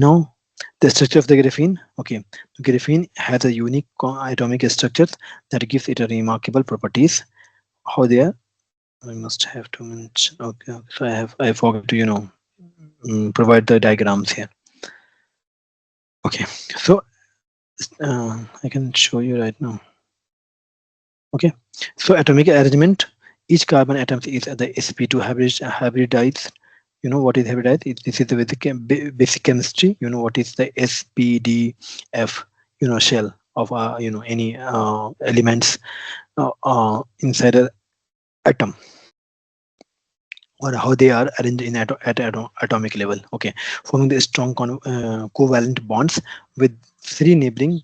Now, the structure of the graphene. Okay, graphene has a unique atomic structure that gives it a remarkable properties. How they are? I must have to mention. Okay, okay. So I forgot to provide the diagrams here. Okay, so I can show you right now. Okay, so atomic arrangement. Each carbon atom is the sp2 hybridized. You know what is hybridized? This is the basic chemistry. You know what is the SPDF? Shell of any elements inside a atom, or how they are arranged in atomic level. Okay, forming the strong covalent bonds with three neighboring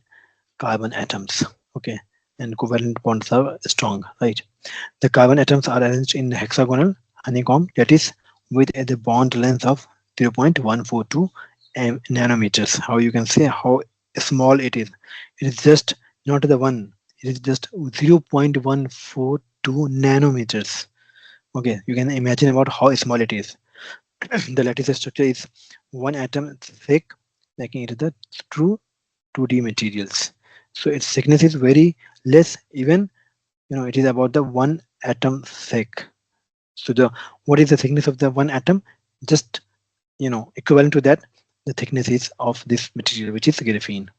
carbon atoms. Okay, and covalent bonds are strong, right? The carbon atoms are arranged in hexagonal honeycomb, that is with the bond length of 0.142 nanometers. How you can say how small it is? It is just not the one. It is just 0.142 nanometers. Okay, you can imagine about how small it is. The lattice structure is one atom thick, making it the true 2D materials. So its thickness is very less, even it is about the one atom thick. So the what is the thickness of the one atom? Just equivalent to that, the thickness is of this material, which is graphene.